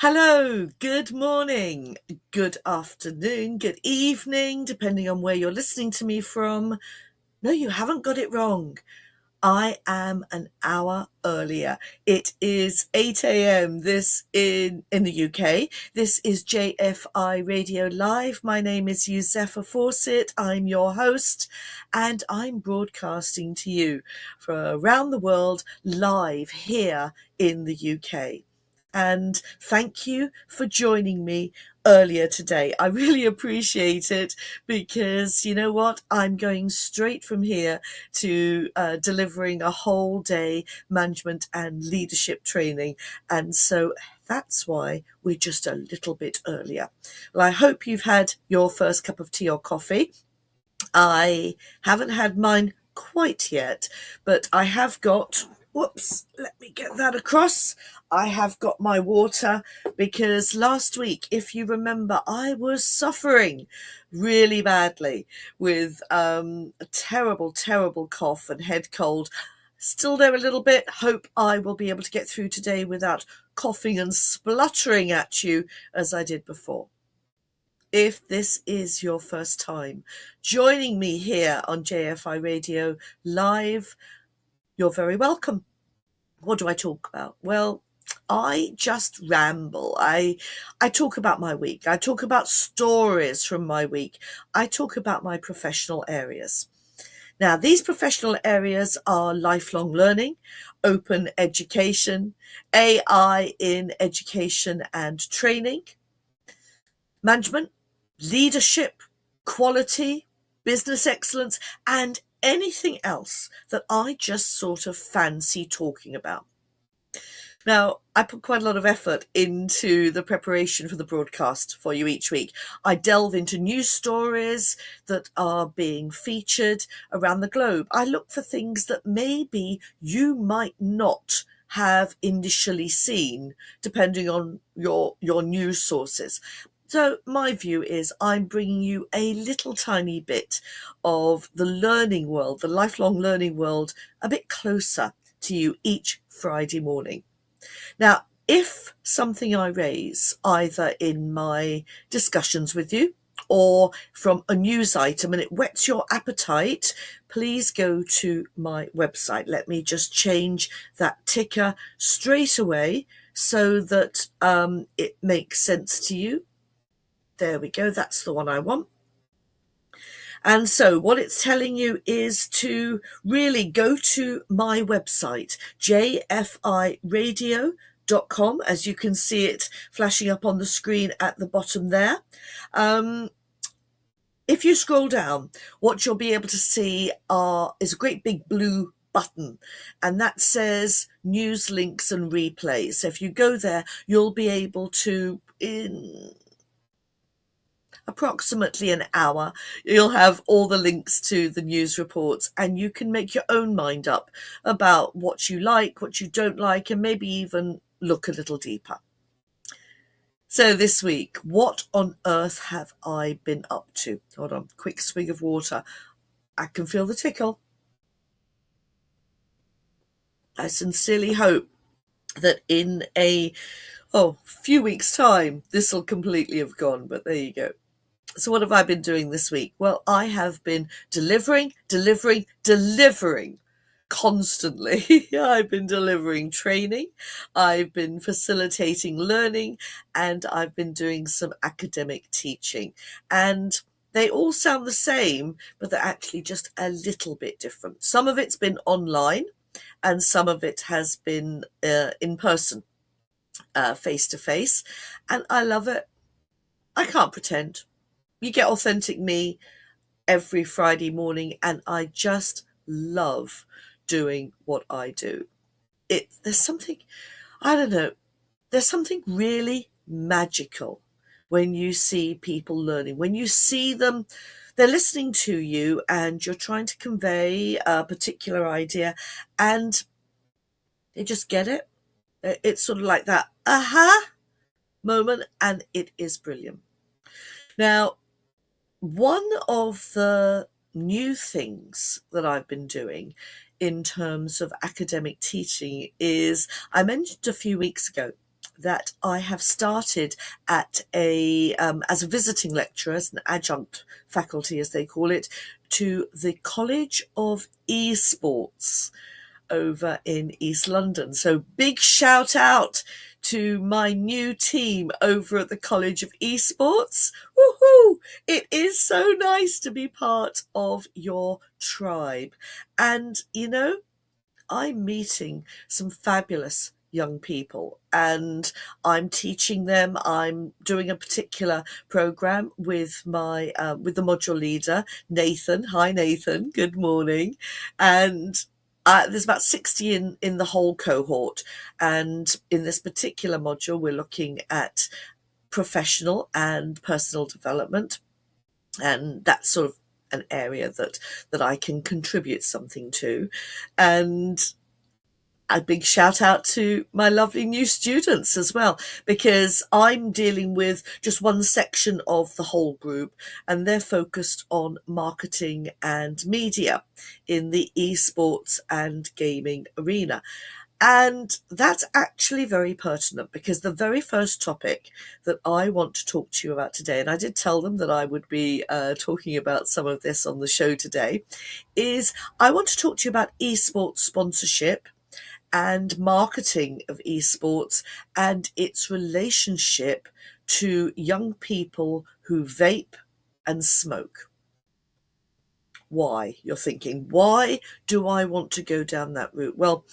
Hello, good morning, good afternoon, good evening, depending on where you're listening to me from. No, you haven't got it wrong. I am an hour earlier. It is 8 a.m. This in the UK. This is JFI Radio Live. My name is Yousepha Fawcett. I'm your host, and I'm broadcasting to you from around the world live here in the UK. And thank you for joining me earlier today. I really appreciate it because you know what? I'm going straight from here to delivering a whole day management and leadership training. And so that's why we're just a little bit earlier. Well, I hope you've had your first cup of tea or coffee. I haven't had mine quite yet, but I have got, whoops, let me get that across. I have got my water because last week, if you remember, I was suffering really badly with a terrible, terrible cough and head cold. Still there a little bit. Hope I will be able to get through today without coughing and spluttering at you as I did before. If this is your first time joining me here on JFI Radio Live, you're very welcome. What do I talk about? Well, I just ramble. I talk about my week. I talk about stories from my week. I talk about my professional areas. Now, these professional areas are lifelong learning, open education, AI in education and training, management, leadership, quality, business excellence, and anything else that I just sort of fancy talking about. Now, I put quite a lot of effort into the preparation for the broadcast for you each week. I delve into news stories that are being featured around the globe. I look for things that maybe you might not have initially seen, depending on your news sources. So my view is I'm bringing you a little tiny bit of the learning world, the lifelong learning world, a bit closer to you each Friday morning. Now, if something I raise, either in my discussions with you or from a news item, and it whets your appetite, please go to my website. Let me just change that ticker straight away so that it makes sense to you. There we go. That's the one I want. And so what it's telling you is to really go to my website, jfiradio.com, as you can see it flashing up on the screen at the bottom there. If you scroll down, what you'll be able to see is a great big blue button, and that says news links and replays. So if you go there, you'll be able to, in approximately an hour, you'll have all the links to the news reports, and you can make your own mind up about what you like, what you don't like, and maybe even look a little deeper. So this week, what on earth have I been up to? Hold on, quick swig of water. I can feel the tickle. I sincerely hope that in a few weeks' time, this will completely have gone, but there you go. So what have I been doing this week? Well, I have been delivering constantly. I've been delivering training, I've been facilitating learning, and I've been doing some academic teaching. And they all sound the same, but they're actually just a little bit different. Some of it's been online, and some of it has been in person, face to face. And I love it. I can't pretend. You get authentic me every Friday morning, and I just love doing what I do. There's something, I don't know, there's something really magical when you see people learning, when you see them, they're listening to you and you're trying to convey a particular idea and they just get it. It's sort of like that aha moment, and it is brilliant. Now, one of the new things that I've been doing in terms of academic teaching is, I mentioned a few weeks ago that I have started at as a visiting lecturer, as an adjunct faculty, as they call it, to the College of Esports over in East London. So big shout out to my new team over at the College of Esports. Woohoo! It is so nice to be part of your tribe. And, I'm meeting some fabulous young people and I'm teaching them. I'm doing a particular program with with the module leader, Nathan. Hi, Nathan. Good morning. And there's about 60 in the whole cohort. And in this particular module, we're looking at professional and personal development. And that's sort of an area that I can contribute something to. And a big shout out to my lovely new students as well, because I'm dealing with just one section of the whole group and they're focused on marketing and media in the esports and gaming arena. And that's actually very pertinent because the very first topic that I want to talk to you about today, and I did tell them that I would be talking about some of this on the show today, is I want to talk to you about esports sponsorship and marketing of esports and its relationship to young people who vape and smoke. Why? You're thinking, why do I want to go down that route? Well,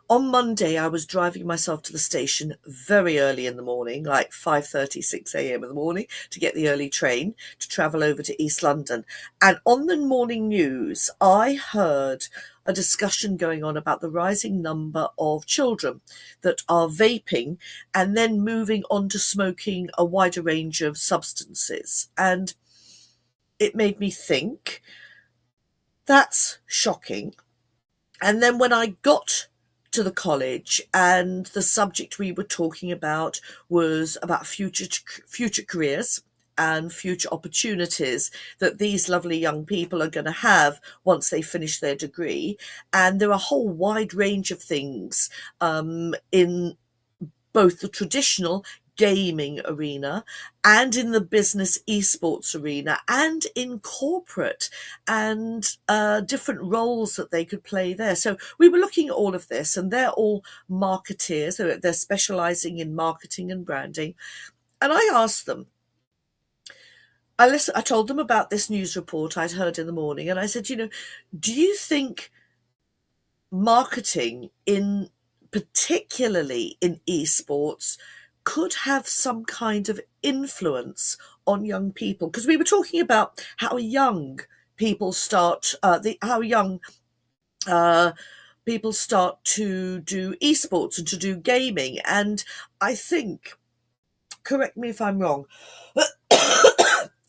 on Monday, I was driving myself to the station very early in the morning, like 5:30, 6 a.m. in the morning, to get the early train to travel over to East London. And on the morning news, I heard a discussion going on about the rising number of children that are vaping and then moving on to smoking a wider range of substances. And it made me think, that's shocking. And then when I got to the college and the subject we were talking about was about future careers and future opportunities that these lovely young people are going to have once they finish their degree. And there are a whole wide range of things in both the traditional gaming arena and in the business esports arena and in corporate and different roles that they could play there. So we were looking at all of this and they're all marketeers. They're specializing in marketing and branding. And I asked them, I told them about this news report I'd heard in the morning and I said, do you think marketing particularly in esports could have some kind of influence on young people? Because we were talking about how young people start people start to do esports and to do gaming. And I think, correct me if I'm wrong,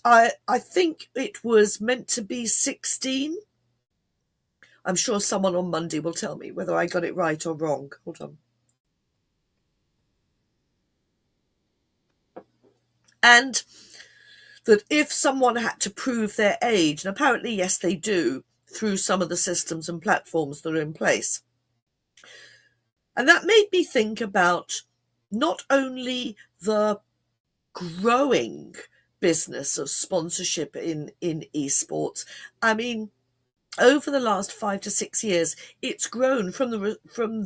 I think it was meant to be 16. I'm sure someone on Monday will tell me whether I got it right or wrong. Hold on. And that if someone had to prove their age, and apparently, yes, they do, through some of the systems and platforms that are in place. And that made me think about not only the growing business of sponsorship in esports. I mean, over the last 5 to 6 years, it's grown from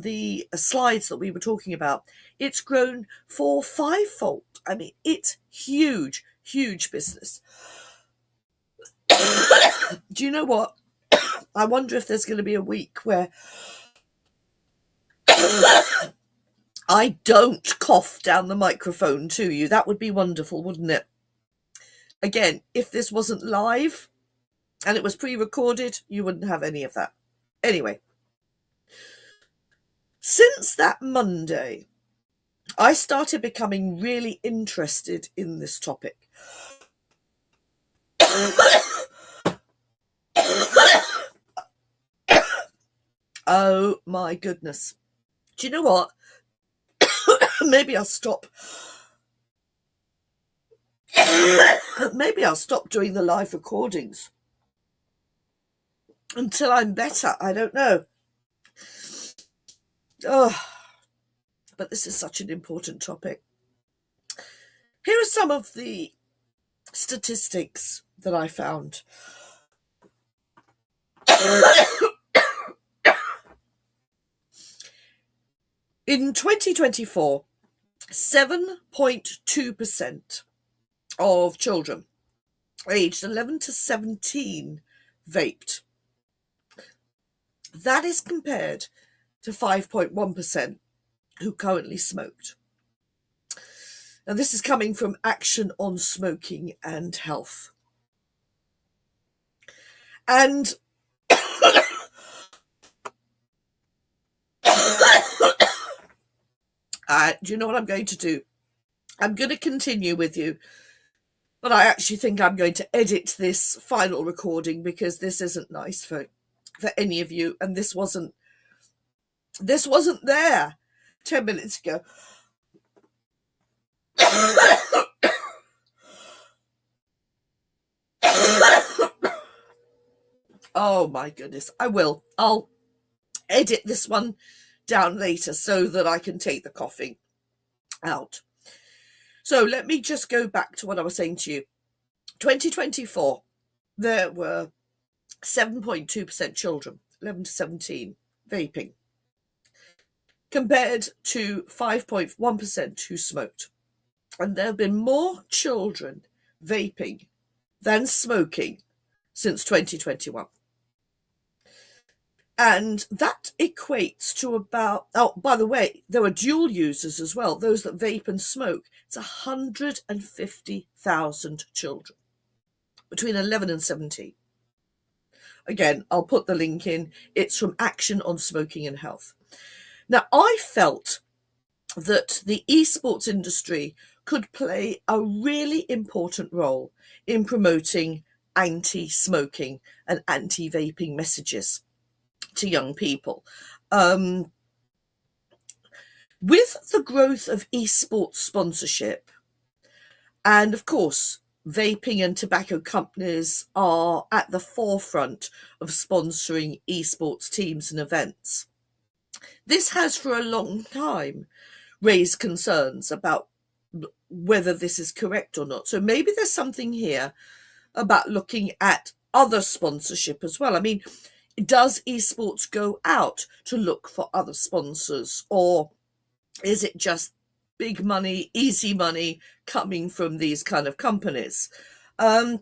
the slides that we were talking about. It's grown 4- or 5-fold. I mean, it's huge business. Do you know what? I wonder if there's going to be a week where I don't cough down the microphone to you. That would be wonderful, wouldn't it? Again, if this wasn't live and it was pre-recorded, you wouldn't have any of that. Anyway, since that Monday, I started becoming really interested in this topic. Oh my goodness. Do you know what? Maybe I'll stop. Maybe I'll stop doing the live recordings until I'm better. I don't know. Oh, but this is such an important topic. Here are some of the statistics that I found. In 2024, 7.2% of children aged 11 to 17 vaped. That is compared to 5.1% who currently smoked. Now, this is coming from Action on Smoking and Health. And do you know what I'm going to do? I'm going to continue with you, but I actually think I'm going to edit this final recording because this isn't nice for any of you, and this wasn't there 10 minutes ago. Oh my goodness, I'll edit this one down later so that I can take the coughing out. So let me just go back to what I was saying to you. 2024, there were 7.2% children, 11 to 17, vaping, compared to 5.1% who smoked. And there have been more children vaping than smoking since 2021. And that equates to about, oh, by the way, there are dual users as well, those that vape and smoke. It's 150,000 children between 11 and 17. Again, I'll put the link in. It's from Action on Smoking and Health. Now, I felt that the esports industry could play a really important role in promoting anti-smoking and anti-vaping messages to young people. With the growth of esports sponsorship, and of course, vaping and tobacco companies are at the forefront of sponsoring esports teams and events. This has for a long time raised concerns about whether this is correct or not. So maybe there's something here about looking at other sponsorship as well. I mean, does esports go out to look for other sponsors, or is it just big money, easy money coming from these kind of companies? And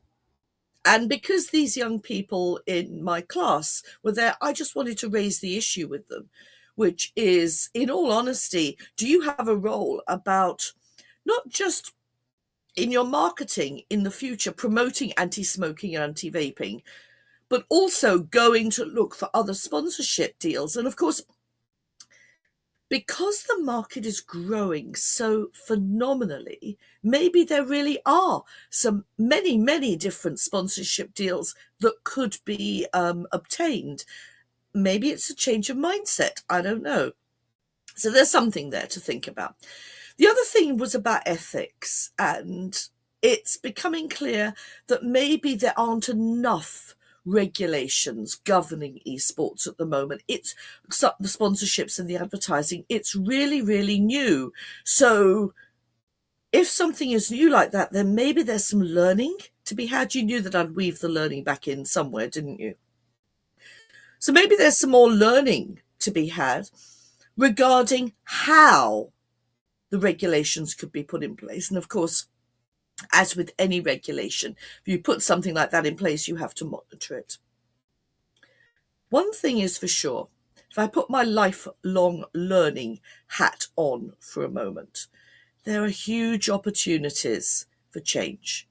because these young people in my class were there, I just wanted to raise the issue with them, which is, in all honesty, do you have a role about not just in your marketing in the future promoting anti-smoking and anti-vaping, but also going to look for other sponsorship deals? And of course, because the market is growing so phenomenally, maybe there really are many different sponsorship deals that could be obtained. Maybe it's a change of mindset. I don't know. So there's something there to think about. The other thing was about ethics, and it's becoming clear that maybe there aren't enough regulations governing esports at the moment. It's the sponsorships and the advertising. It's really, really new. So if something is new like that, then maybe there's some learning to be had. You knew that I'd weave the learning back in somewhere, didn't you? So maybe there's some more learning to be had regarding how the regulations could be put in place. And of course, as with any regulation, if you put something like that in place, you have to monitor it. One thing is for sure, if I put my lifelong learning hat on for a moment, there are huge opportunities for change.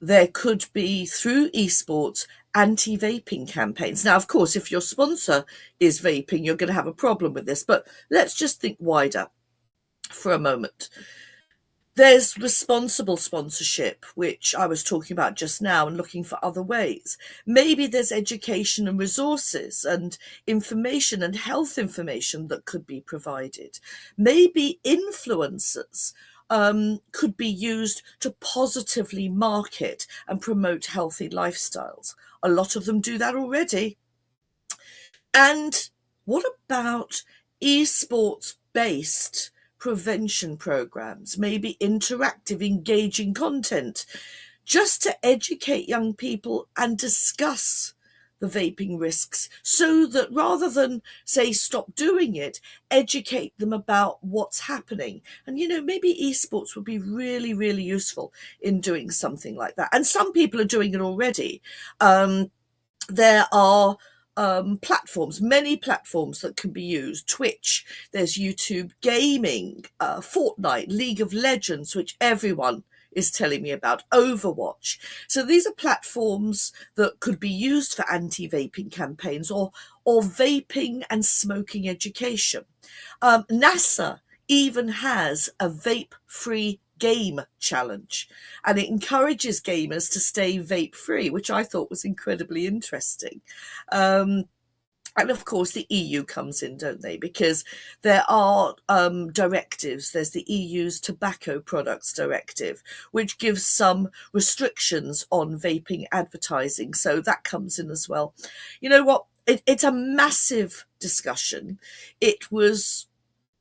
There could be, through esports, anti-vaping campaigns. Now, of course, if your sponsor is vaping, you're going to have a problem with this, but let's just think wider for a moment. There's responsible sponsorship, which I was talking about just now, and looking for other ways. Maybe there's education and resources and information and health information that could be provided. Maybe influencers could be used to positively market and promote healthy lifestyles. A lot of them do that already. And what about esports based prevention programs, maybe interactive, engaging content, just to educate young people and discuss the vaping risks, so that rather than say stop doing it, educate them about what's happening. And maybe esports would be really, really useful in doing something like that. And some people are doing it already. There are platforms, many platforms that can be used. Twitch, there's YouTube Gaming, Fortnite, League of Legends, which everyone is telling me about, Overwatch. So these are platforms that could be used for anti-vaping campaigns or vaping and smoking education. NASA even has a vape-free game challenge, and it encourages gamers to stay vape-free, which I thought was incredibly interesting. And of course, the EU comes in, don't they? Because there are directives. There's the EU's Tobacco Products Directive, which gives some restrictions on vaping advertising. So that comes in as well. You know what? It's a massive discussion. It was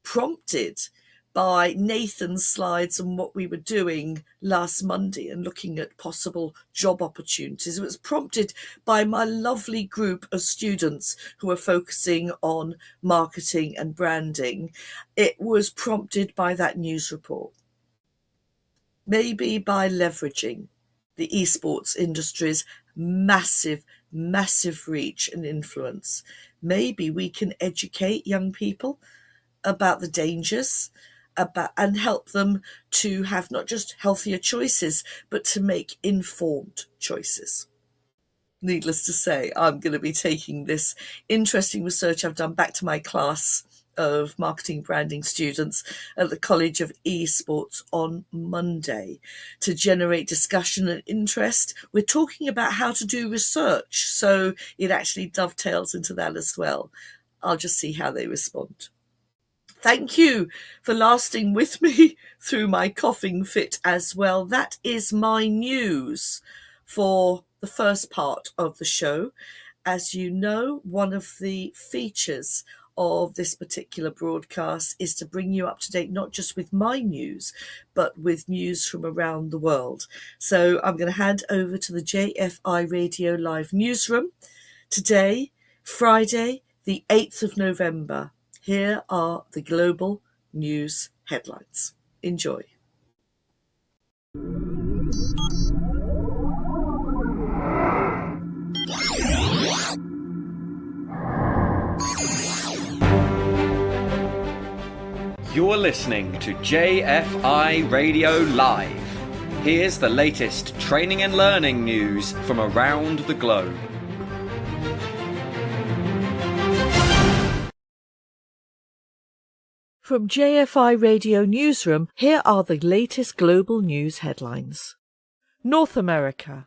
prompted by Nathan's slides and what we were doing last Monday and looking at possible job opportunities. It was prompted by my lovely group of students who are focusing on marketing and branding. It was prompted by that news report. Maybe by leveraging the esports industry's massive reach and influence, maybe we can educate young people about the dangers, and help them to have not just healthier choices, but to make informed choices. Needless to say, I'm going to be taking this interesting research I've done back to my class of marketing branding students at the College of Esports on Monday to generate discussion and interest. We're talking about how to do research, so it actually dovetails into that as well. I'll just see how they respond. Thank you for lasting with me through my coughing fit as well. That is my news for the first part of the show. As you know, one of the features of this particular broadcast is to bring you up to date, not just with my news, but with news from around the world. So I'm going to hand over to the JFI Radio Live newsroom today, Friday, the 8th of November. Here are the global news headlines. Enjoy. You're listening to JFI Radio Live. Here's the latest training and learning news from around the globe. From JFI Radio Newsroom, here are the latest global news headlines. North America.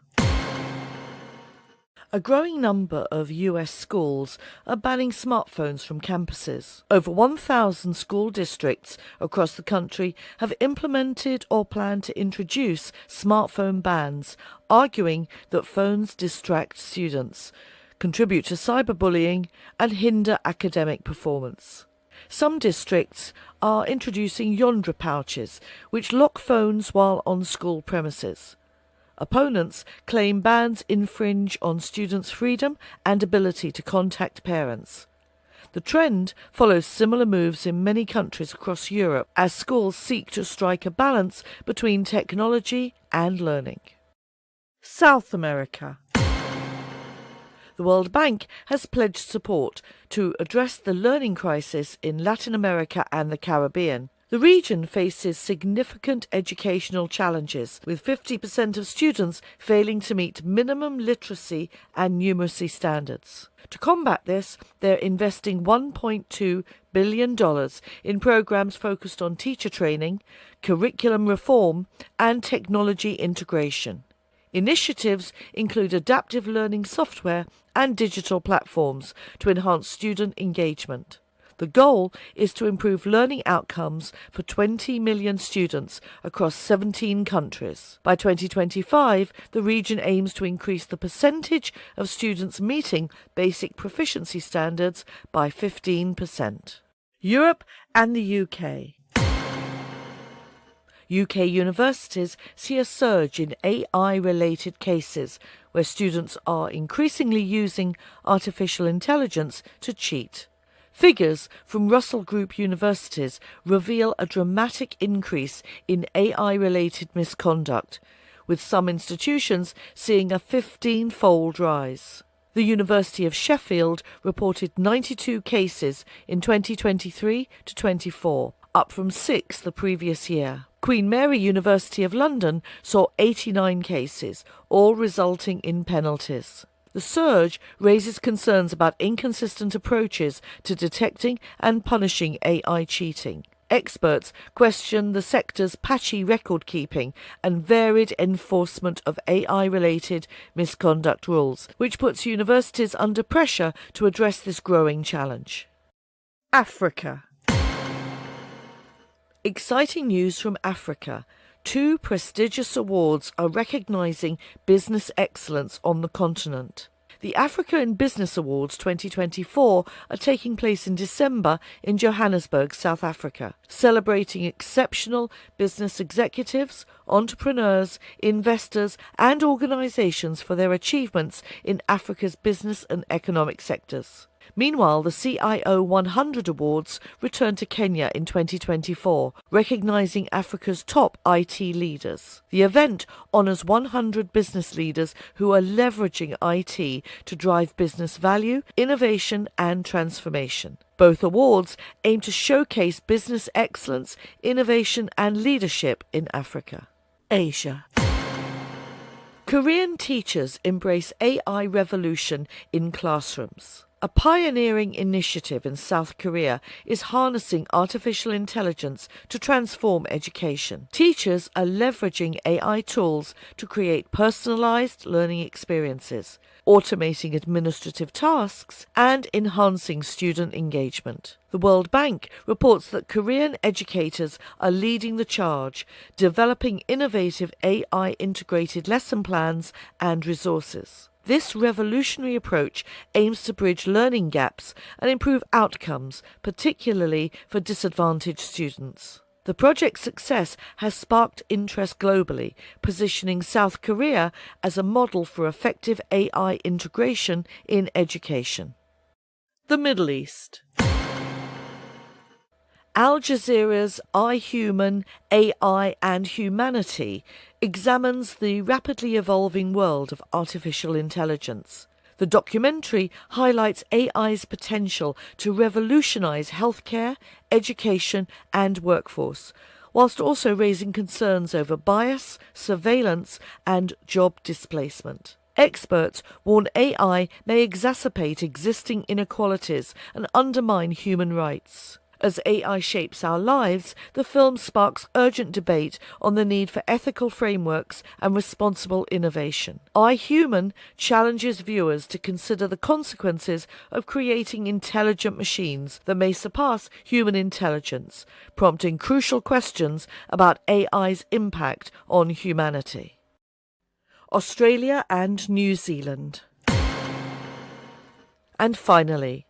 A growing number of US schools are banning smartphones from campuses. Over 1,000 school districts across the country have implemented or plan to introduce smartphone bans, arguing that phones distract students, contribute to cyberbullying, and hinder academic performance. Some districts are introducing Yondra pouches, which lock phones while on school premises. Opponents claim bans infringe on students' freedom and ability to contact parents. The trend follows similar moves in many countries across Europe as schools seek to strike a balance between technology and learning. South America. The World Bank has pledged support to address the learning crisis in Latin America and the Caribbean. The region faces significant educational challenges, with 50% of students failing to meet minimum literacy and numeracy standards. To combat this, they're investing $1.2 billion in programs focused on teacher training, curriculum reform, and technology integration. Initiatives include adaptive learning software and digital platforms to enhance student engagement. The goal is to improve learning outcomes for 20 million students across 17 countries. By 2025, the region aims to increase the percentage of students meeting basic proficiency standards by 15%. Europe and the UK. UK universities see a surge in AI-related cases where students are increasingly using artificial intelligence to cheat. Figures from Russell Group universities reveal a dramatic increase in AI-related misconduct, with some institutions seeing a 15-fold rise. The University of Sheffield reported 92 cases in 2023 to 24, up from 6 the previous year. Queen Mary University of London saw 89 cases, all resulting in penalties. The surge raises concerns about inconsistent approaches to detecting and punishing AI cheating. Experts question the sector's patchy record-keeping and varied enforcement of AI-related misconduct rules, which puts universities under pressure to address this growing challenge. Africa. Exciting news from Africa. 2 prestigious awards are recognising business excellence on the continent. The Africa in Business Awards 2024 are taking place in December in Johannesburg, South Africa, celebrating exceptional business executives, entrepreneurs, investors and organisations for their achievements in Africa's business and economic sectors. Meanwhile, the CIO 100 Awards return to Kenya in 2024, recognising Africa's top IT leaders. The event honours 100 business leaders who are leveraging IT to drive business value, innovation and transformation. Both awards aim to showcase business excellence, innovation and leadership in Africa. Asia. Korean teachers embrace AI revolution in classrooms. A pioneering initiative in South Korea is harnessing artificial intelligence to transform education. Teachers are leveraging AI tools to create personalized learning experiences, automating administrative tasks, and enhancing student engagement. The World Bank reports that Korean educators are leading the charge, developing innovative AI-integrated lesson plans and resources. This revolutionary approach aims to bridge learning gaps and improve outcomes, particularly for disadvantaged students. The project's success has sparked interest globally, positioning South Korea as a model for effective AI integration in education. The Middle East. Al Jazeera's I, Human, AI and Humanity examines the rapidly evolving world of artificial intelligence. The documentary highlights AI's potential to revolutionize healthcare, education and workforce, whilst also raising concerns over bias, surveillance and job displacement. Experts warn AI may exacerbate existing inequalities and undermine human rights. As AI shapes our lives, the film sparks urgent debate on the need for ethical frameworks and responsible innovation. I, Human challenges viewers to consider the consequences of creating intelligent machines that may surpass human intelligence, prompting crucial questions about AI's impact on humanity. Australia and New Zealand. And finally,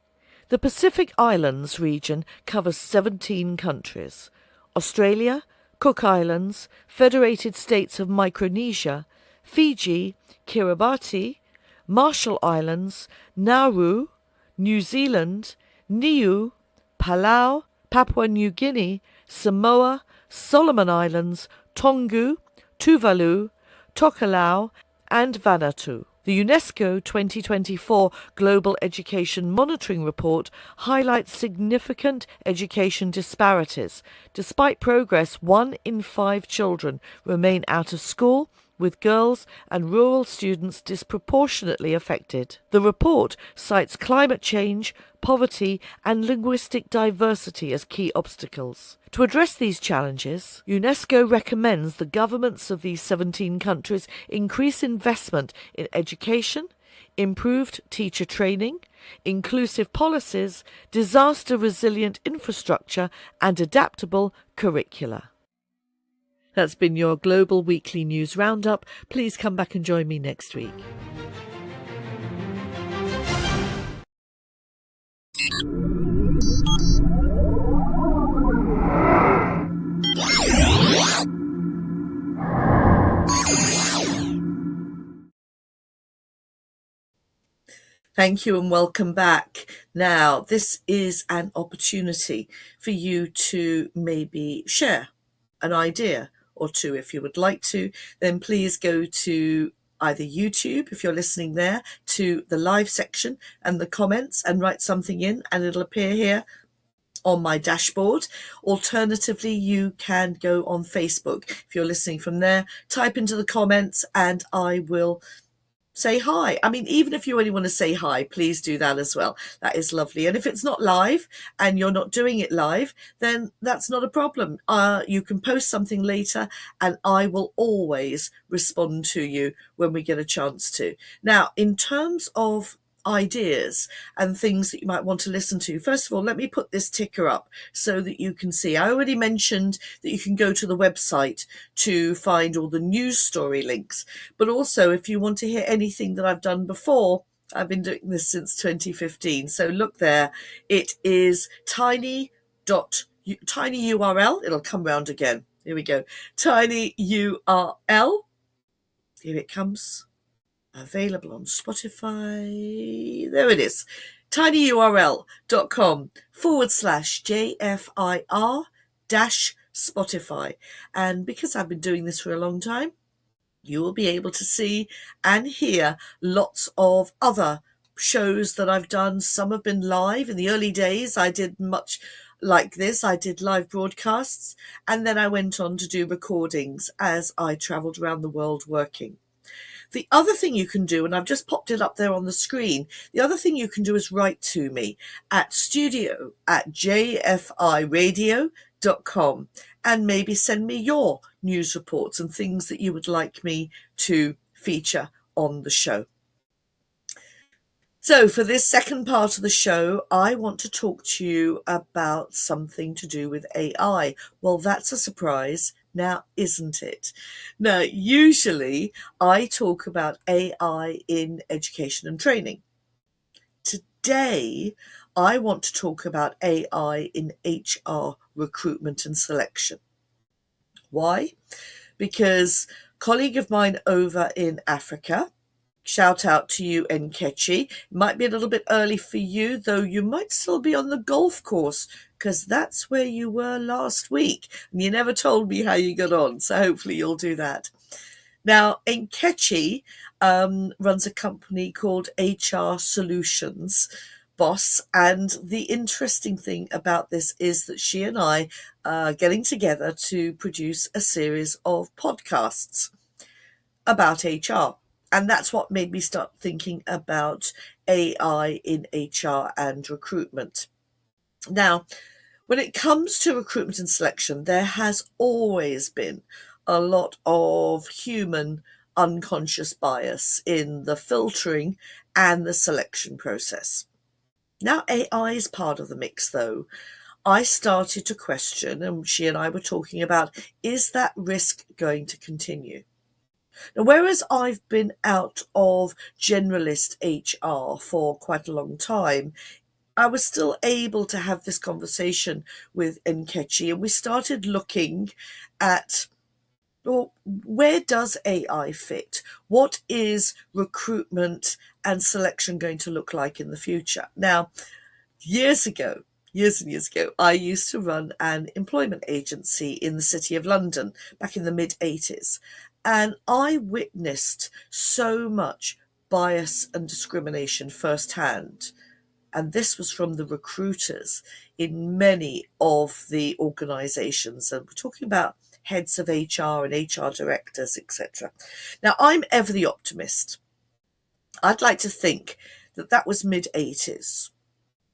the Pacific Islands region covers 17 countries: Australia, Cook Islands, Federated States of Micronesia, Fiji, Kiribati, Marshall Islands, Nauru, New Zealand, Niue, Palau, Papua New Guinea, Samoa, Solomon Islands, Tonga, Tuvalu, Tokelau and Vanuatu. The UNESCO 2024 Global Education Monitoring Report highlights significant education disparities. Despite progress, 1 in 5 children remain out of school, with girls and rural students disproportionately affected. The report cites climate change, poverty and linguistic diversity as key obstacles. To address these challenges, UNESCO recommends the governments of these 17 countries increase investment in education, improved teacher training, inclusive policies, disaster-resilient infrastructure and adaptable curricula. That's been your Global Weekly News Roundup. Please come back and join me next week. Thank you and welcome back. Now, this is an opportunity for you to maybe share an idea or two. If you would like to, then please go to either YouTube, if you're listening there, to the live section and the comments and write something in, and it'll appear here on my dashboard. Alternatively, you can go on Facebook. If you're listening from there, type into the comments and I will say hi. I mean, even if you only want to say hi, please do that as well. That is lovely. And if it's not live and you're not doing it live, then that's not a problem. You can post something later and I will always respond to you when we get a chance to. Now, in terms of ideas and things that you might want to listen to, first of all, let me put this ticker up so that you can see. I already mentioned that you can go to the website to find all the news story links, but also if you want to hear anything that I've done before, I've been doing this since 2015, so look there. It is tiny URL. It'll come round again. Here we go. Tiny URL. Here it comes. Available on Spotify. There it is. tinyurl.com/JFIR-Spotify. And because I've been doing this for a long time, you will be able to see and hear lots of other shows that I've done. Some have been live. In the early days, I did much like this. I did live broadcasts, and then I went on to do recordings as I travelled around the world working. The other thing you can do, and I've just popped it up there on the screen, the other thing you can do is write to me at studio@jfiradio.com and maybe send me your news reports and things that you would like me to feature on the show. So for this second part of the show, I want to talk to you about something to do with AI. Well, that's a surprise. Now, isn't it? Now, usually I talk about AI in education and training. Today, I want to talk about AI in HR recruitment and selection. Why? Because a colleague of mine over in Africa, shout out to you, Nkechi. It might be a little bit early for you, though you might still be on the golf course because that's where you were last week. And you never told me how you got on, so hopefully you'll do that. Now, Nkechi runs a company called HR Solutions Boss, and the interesting thing about this is that she and I are getting together to produce a series of podcasts about HR. And that's what made me start thinking about AI in HR and recruitment. Now, when it comes to recruitment and selection, there has always been a lot of human unconscious bias in the filtering and the selection process. Now, AI is part of the mix, though. I started to question, and she and I were talking about, is that risk going to continue? Now, whereas I've been out of generalist HR for quite a long time, I was still able to have this conversation with Nkechi, and we started looking at, well, where does AI fit? What is recruitment and selection going to look like in the future? Now, years and years ago, I used to run an employment agency in the City of London back in the mid-80s. And I witnessed so much bias and discrimination firsthand. And this was from the recruiters in many of the organisations. And we're talking about heads of HR and HR directors, etc. Now, I'm ever the optimist. I'd like to think that that was mid-80s.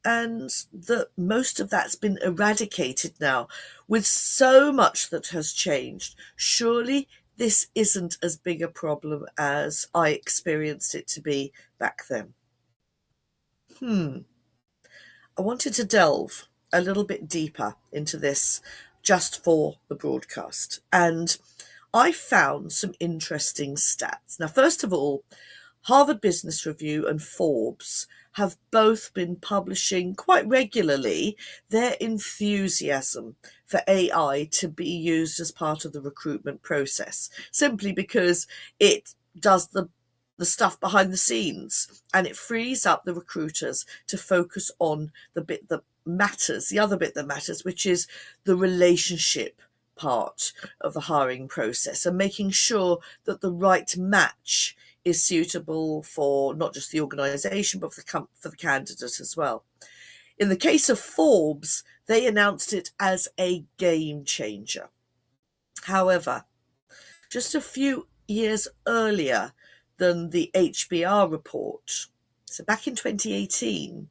And that most of that's been eradicated now with so much that has changed. Surely this isn't as big a problem as I experienced it to be back then. I wanted to delve a little bit deeper into this just for the broadcast. And I found some interesting stats. Now, first of all, Harvard Business Review and Forbes have both been publishing quite regularly their enthusiasm for AI to be used as part of the recruitment process, simply because it does the the stuff behind the scenes, and it frees up the recruiters to focus on the bit that matters, the other bit that matters, which is the relationship part of the hiring process, and making sure that the right match is suitable for not just the organisation but for the candidate as well. In the case of Forbes, they announced it as a game changer. However, just a few years earlier than the HBR report, so back in 2018,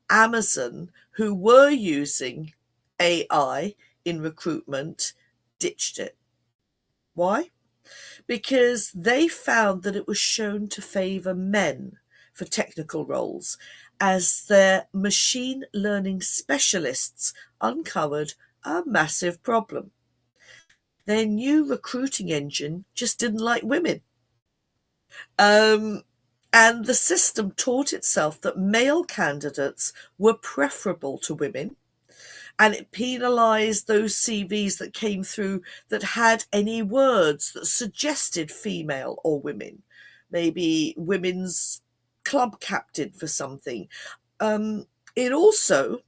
Amazon, who were using AI in recruitment, ditched it. Why? Because they found that it was shown to favour men for technical roles, as their machine learning specialists uncovered a massive problem. Their new recruiting engine just didn't like women. And the system taught itself that male candidates were preferable to women, and it penalised those CVs that came through that had any words that suggested female or women, maybe women's club captain for something. It also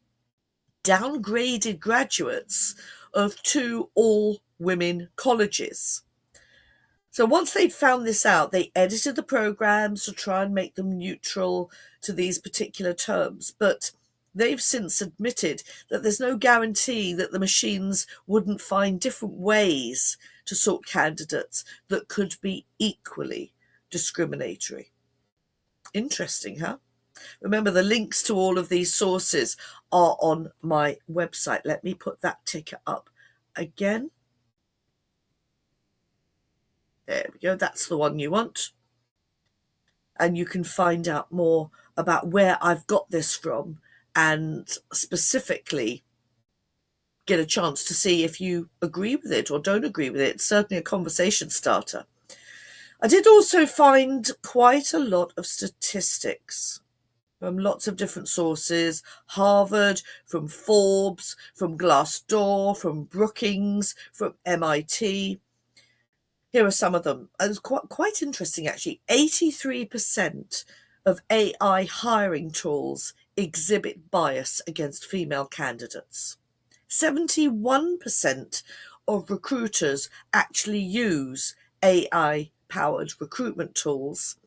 downgraded graduates of 2 all-women colleges. So once they'd found this out, they edited the programs to try and make them neutral to these particular terms. But they've since admitted that there's no guarantee that the machines wouldn't find different ways to sort candidates that could be equally discriminatory. Interesting, huh? Remember, the links to all of these sources are on my website. Let me put that ticker up again. There we go. That's the one you want. And you can find out more about where I've got this from, and specifically get a chance to see if you agree with it or don't agree with it. It's certainly a conversation starter. I did also find quite a lot of statistics from lots of different sources: Harvard, from Forbes, from Glassdoor, from Brookings, from MIT. Here are some of them. It was quite interesting, actually. 83% of AI hiring tools exhibit bias against female candidates. 71% of recruiters actually use AI-powered recruitment tools.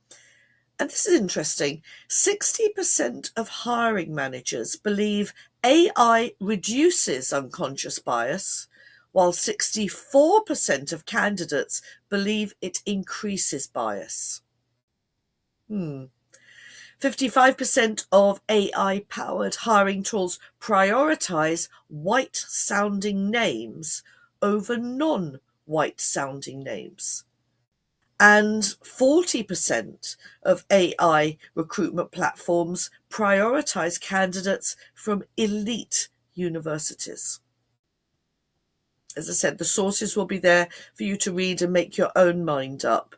And this is interesting. 60% of hiring managers believe AI reduces unconscious bias, while 64% of candidates believe it increases bias. 55% of AI-powered hiring tools prioritize white-sounding names over non-white-sounding names. And 40% of AI recruitment platforms prioritize candidates from elite universities. As I said, the sources will be there for you to read and make your own mind up.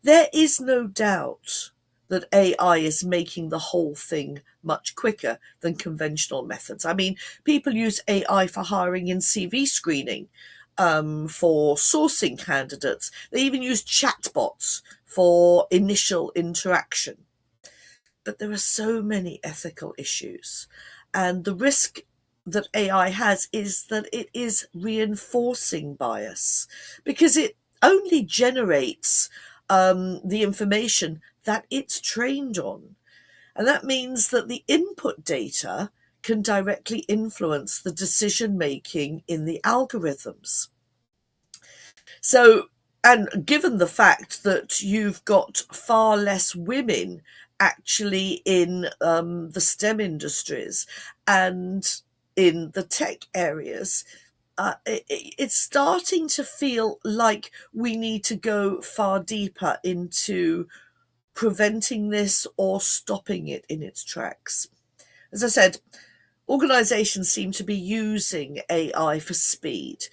There is no doubt that AI is making the whole thing much quicker than conventional methods. I mean, people use AI for hiring in CV screening, for sourcing candidates. They even use chatbots for initial interaction. But there are so many ethical issues, and the risk that AI has is that it is reinforcing bias, because it only generates the information that it's trained on. And that means that the input data can directly influence the decision making in the algorithms. So, and given the fact that you've got far less women actually in the STEM industries and in the tech areas, it's starting to feel like we need to go far deeper into preventing this or stopping it in its tracks. As I said, organisations seem to be using AI for speed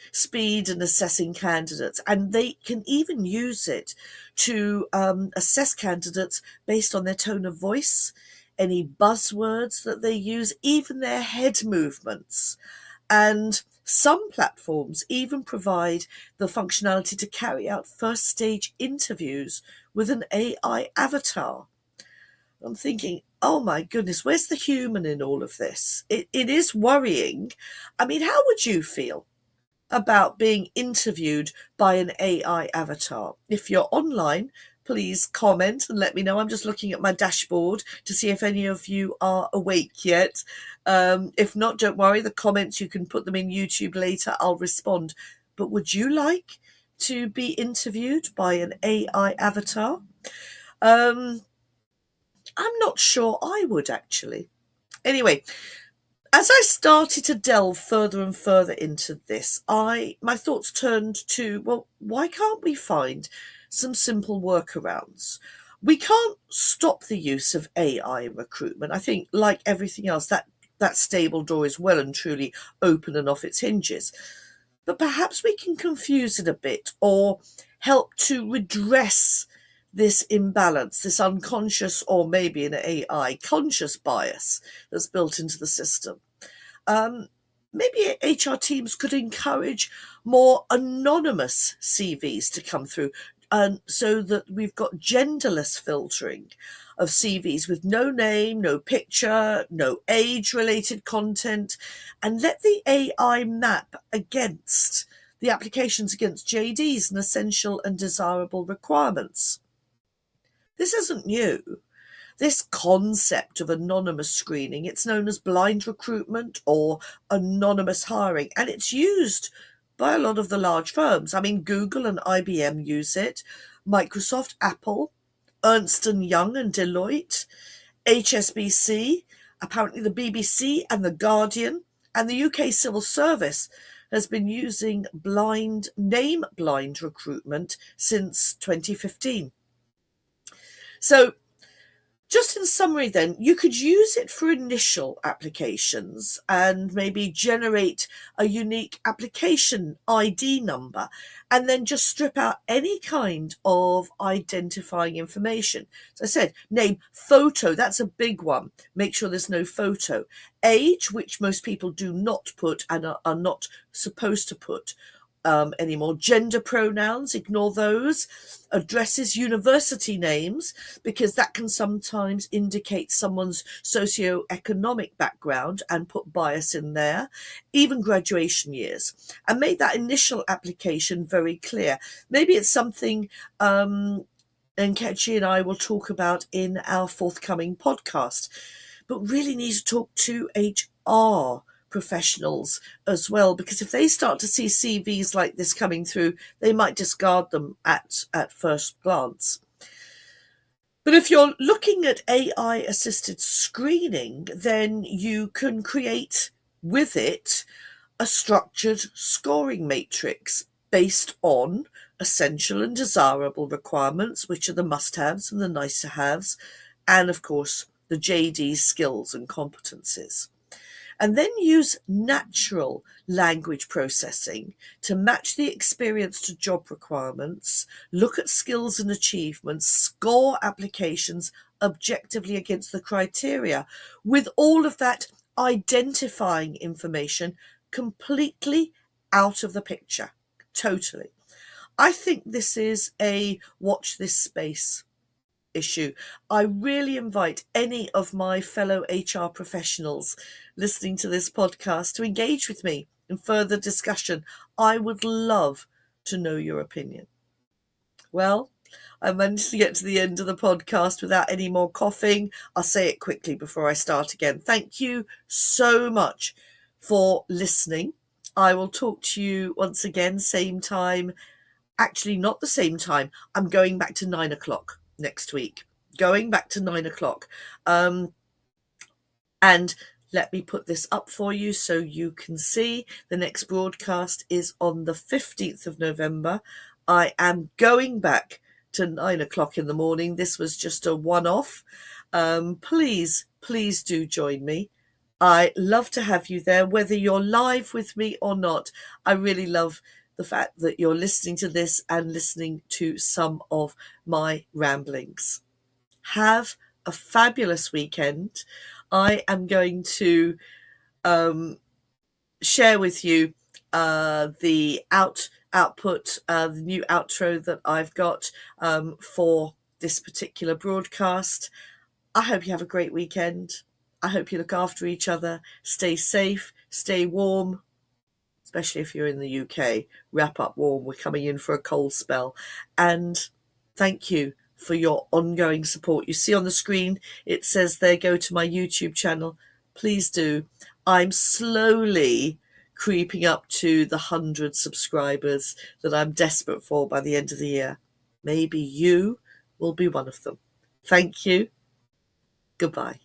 and assessing candidates, and they can even use it to assess candidates based on their tone of voice, any buzzwords that they use, even their head movements. And Some platforms even provide the functionality to carry out first stage interviews with an AI avatar. I'm thinking, oh my goodness, where's the human in all of this? It is worrying. I mean, how would you feel about being interviewed by an AI avatar? If you're online, please comment and let me know. I'm just looking at my dashboard to see if any of you are awake yet. If not, don't worry, the comments, you can put them in YouTube later. I'll respond. But would you like to be interviewed by an AI avatar? I'm not sure I would, actually. Anyway, as I started to delve further and further into this, my thoughts turned to, well, why can't we find some simple workarounds? We can't stop the use of AI in recruitment. I think, like everything else, that stable door is well and truly open and off its hinges. But perhaps we can confuse it a bit or help to redress this imbalance, this unconscious or maybe an AI conscious bias that's built into the system. Maybe HR teams could encourage more anonymous CVs to come through, so that we've got genderless filtering of CVs with no name, no picture, no age-related content, and let the AI map against the applications against JDs and essential and desirable requirements. This isn't new. This concept of anonymous screening, it's known as blind recruitment or anonymous hiring, and it's used by a lot of the large firms. I mean, Google and IBM use it, Microsoft, Apple, Ernst & Young and Deloitte, HSBC, apparently the BBC and The Guardian, and the UK Civil Service has been using name blind recruitment since 2015. So, just in summary then, you could use it for initial applications and maybe generate a unique application ID number and then just strip out any kind of identifying information. As I said, name, photo, that's a big one. Make sure there's no photo. Age, which most people do not put and are not supposed to put anymore. Gender pronouns, ignore those. Addresses, university names, because that can sometimes indicate someone's socio-economic background and put bias in there. Even graduation years. And make that initial application very clear. Maybe it's something Nkechi and I will talk about in our forthcoming podcast, but really need to talk to HR professionals as well, because if they start to see CVs like this coming through, they might discard them at first glance. But if you're looking at AI assisted screening, then you can create with it a structured scoring matrix based on essential and desirable requirements, which are the must-haves and the nice-to-haves, and of course the JD skills and competencies. And then use natural language processing to match the experience to job requirements, look at skills and achievements, score applications objectively against the criteria, with all of that identifying information completely out of the picture. Totally. I think this is a watch this space issue. I really invite any of my fellow HR professionals listening to this podcast to engage with me in further discussion. I would love to know your opinion. Well, I managed to get to the end of the podcast without any more coughing. I'll say it quickly before I start again. Thank you so much for listening. I will talk to you once again, same time. Actually, not the same time. I'm going back to 9 o'clock next week. Going back to 9 o'clock. And let me put this up for you so you can see. The next broadcast is on the 15th of November. I am going back to 9 o'clock in the morning. This was just a one-off. Please do join me. I love to have you there, whether you're live with me or not. I really love the fact that you're listening to this and listening to some of my ramblings. Have a fabulous weekend. I am going to share with you the output, the new outro that I've got for this particular broadcast. I hope you have a great weekend. I hope you look after each other. Stay safe, stay warm, especially if you're in the UK. Wrap up warm. We're coming in for a cold spell. And thank you for your ongoing support. You see on the screen, it says there, go to my YouTube channel. Please do. I'm slowly creeping up to the 100 subscribers that I'm desperate for by the end of the year. Maybe you will be one of them. Thank you. Goodbye.